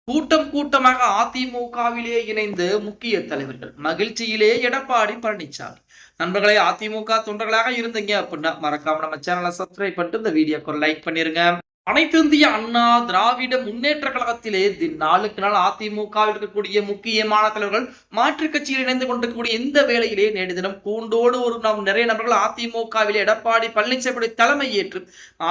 கூட்டம் கூட்டமாக அதிமுகவிலே இணைந்து முக்கிய தலைவர்கள் மகிழ்ச்சியிலே எடப்பாடி பழனிசாமி. நண்பர்களே, அதிமுக தொண்டர்களாக இருந்தீங்க அப்படின்னா மறக்காம நம்ம சேனலை சப்ஸ்கிரைப் பண்ணிட்டு இந்த வீடியோக்கு ஒரு லைக் பண்ணிருங்க. அனைத்து இந்திய அண்ணா திராவிட முன்னேற்ற கழகத்திலே நாளுக்கு நாள் அதிமுகவில் இருக்கக்கூடிய முக்கியமான தலைவர்கள் மாற்றுக் கட்சியில் இணைந்து கொண்டிருக்கக்கூடிய இந்த வேளையிலே நேற்று தினம் கூண்டோடு நிறைய நபர்கள் அதிமுகவிலே எடப்பாடி பழனிசாமி தலைமை ஏற்று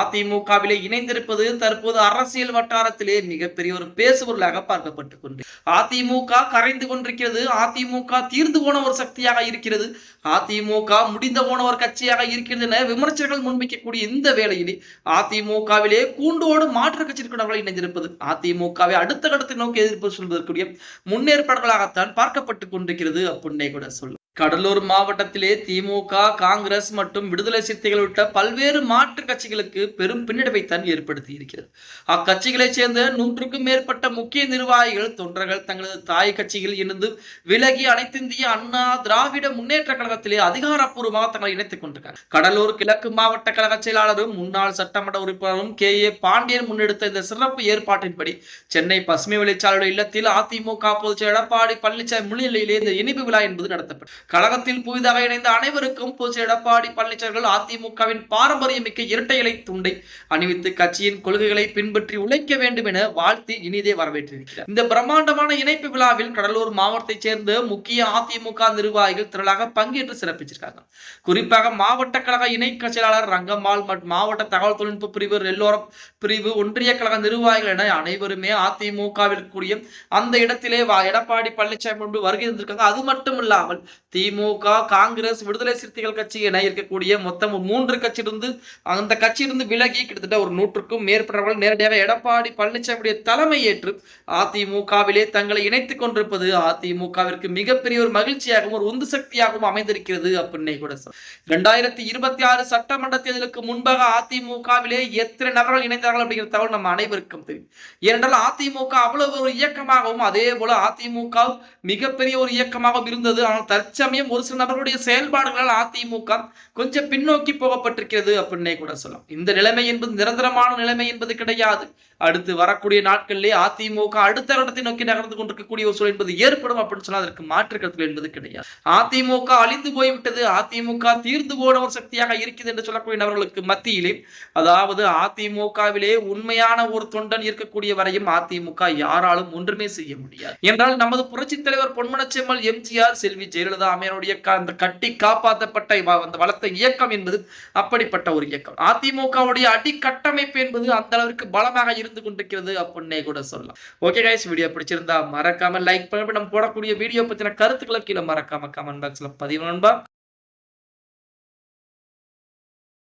அதிமுகவிலே இணைந்திருப்பது தற்போது அரசியல் வட்டாரத்திலே மிகப்பெரிய ஒரு பேசுபொருளாக பார்க்கப்பட்டுக் கொண்டு அதிமுக கரைந்து கொண்டிருக்கிறது. அதிமுக தீர்ந்து போன ஒரு சக்தியாக இருக்கிறது. அதிமுக முடிந்த போன ஒரு கட்சியாக இருக்கிறது என விமர்சனங்கள் முன்வைக்கக்கூடிய இந்த வேளையிலே அதிமுகவிலே கூண்டோடு மாற்று கட்சியினர்கள் இணைந்திருப்பது அதிமுகவை அடுத்த கட்டத்தை நோக்கி எதிர்ப்பு சொல்வதற்குரிய முன்னேற்பாடுகளாகத்தான் பார்க்கப்பட்டுக் கொண்டிருக்கிறது அப்படின்னே கூட சொல்லும். கடலூர் மாவட்டத்திலே திமுக, காங்கிரஸ் மற்றும் விடுதலை சிறுத்தைகள் உள்ளிட்ட பல்வேறு மாற்று கட்சிகளுக்கு பெரும் பின்னடைவைத்தான் ஏற்படுத்தி இருக்கிறது. அக்கட்சிகளைச் சேர்ந்த 100க்கும் மேற்பட்ட முக்கிய நிர்வாகிகள் தொண்டர்கள் தங்களது தாய் கட்சியில் இணைந்து விலகி அனைத்து இந்திய அண்ணா திராவிட முன்னேற்ற கழகத்திலே அதிகாரப்பூர்வமாக தங்களை இணைத்துக் கொண்டிருக்காங்க. கடலூர் கிழக்கு மாவட்ட கழக செயலாளரும் முன்னாள் சட்டமன்ற உறுப்பினரும் KA பாண்டியன் முன்னெடுத்த இந்த சிறப்பு ஏற்பாட்டின்படி சென்னை பசுமை வெளிச்சாலையுடைய இல்லத்தில் அதிமுக பொதுச் செயலர் எடப்பாடி பழனிசாமி முன்னிலையிலே இந்த இனிப்பு விழா என்பது நடத்தப்பட்டது. கழகத்தில் புதிதாக இணைந்த அனைவருக்கும் பொதுச் எடப்பாடி பழனிசாமி அதிமுகவின் பாரம்பரியமிக்க இரட்டை இலை துண்டை அணிவித்து கட்சியின் கொள்கைகளை பின்பற்றி உழைக்க வேண்டும் என வாழ்த்தி இனிதே வரவேற்றிருக்கிறார். இந்த பிரம்மாண்டமான இணைப்பு விழாவில் கடலூர் மாவட்டத்தைச் சேர்ந்த முக்கிய அதிமுக நிர்வாகிகள் திரளாக பங்கேற்று சிறப்பிச்சிருக்காங்க. குறிப்பாக மாவட்ட கழக இணை செயலாளர் ரங்கம்மாள் மற்றும் மாவட்ட தகவல் தொழில்நுட்ப பிரிவு எல்லோரும் பிரிவு ஒன்றிய கழக நிர்வாகிகள் என அனைவருமே அதிமுகவில் கூடிய அந்த இடத்திலே எடப்பாடி பழனிசாமி முன்பு வருகை இருந்திருக்காங்க. அது மட்டும் இல்லாமல் திமுக, காங்கிரஸ், விடுதலை சிறுத்தைகள் கட்சி என இருக்கக்கூடிய மொத்தம் 3 கட்சியிலிருந்து அந்த கட்சியிலிருந்து விலகி கிட்டத்தட்ட ஒரு 100க்கும் மேற்பட்டவர்கள் நேரடியாக எடப்பாடி பழனிசாமியுடைய தலைமை ஏற்று அதிமுகவிலே தங்களை இணைத்துக் கொண்டிருப்பது அதிமுகவிற்கு மிகப்பெரிய ஒரு மகிழ்ச்சியாகவும் ஒரு உந்து சக்தியாகவும் அமைந்திருக்கிறது அப்படின்னே கூட 2026 சட்டமன்ற தேர்தலுக்கு முன்பாக அதிமுகவிலே எத்தனை நபர்கள் இணைந்தார்கள் அப்படிங்கிற தகவல் நம்ம அனைவருக்கும் தெரியும். ஏனென்றால் அதிமுக அவ்வளவு ஒரு இயக்கமாகவும் அதே போல அதிமுக மிகப்பெரிய ஒரு இயக்கமாகவும் இருந்தது. ஆனால் தற்சமயம் ஒரு சில நபர்களுடைய செயல்பாடுகளால் அதிமுக கொஞ்சம் பின்னோக்கி போகப்பட்டிருக்கிறது அப்படின்னே கூட சொல்லலாம். இந்த நிலைமை என்பது நிரந்தரமான நிலைமை என்பது கிடையாது. அடுத்து வரக்கூடிய நாட்களிலே அதிமுக அடுத்த இடத்தை நோக்கி நகர்ந்து கொண்டிருக்கக்கூடிய ஒரு சூழல் என்பது ஏற்படும் அப்படின்னு சொன்னால் அதற்கு மாற்று கருத்து என்பது கிடையாது. அதிமுக அழிந்து போய்விட்டது, அதிமுக தீர்ந்து போன ஒரு சக்தியாக இருக்குது என்று சொல்லக்கூடிய நபர்களுக்கு மத்தியிலே, அதாவது அதிமுகவிலே உண்மையான ஒரு தொண்டன் இருக்கக்கூடிய வரையும் அதிமுக யாராலும் ஒன்றுமே செய்ய முடியாது என்றால் நமது புரட்சி தலைவர் பொன்மனச்செம்மல் எம்ஜிஆர், செல்வி ஜெயலலிதா அம்மையாருடைய அந்த கட்டி காப்பாற்றப்பட்ட அந்த வளர்த்த இயக்கம் என்பது அப்படிப்பட்ட ஒரு இயக்கம். அதிமுகவுடைய அடிக்கட்டமைப்பு என்பது அந்த அளவிற்கு பலமாக இருந்து கொண்டிருக்கிறது அப்படின்னே கூட சொல்லலாம். ஓகே கைஸ், வீடியோ பிடிச்சிருந்தா மறக்காம லைக் பண்ணி நம்ம போடக்கூடிய வீடியோ பத்தின கருத்துக்களை கீழே மறக்காம கமெண்ட் பாக்ஸ்ல பதிவு நண்பா.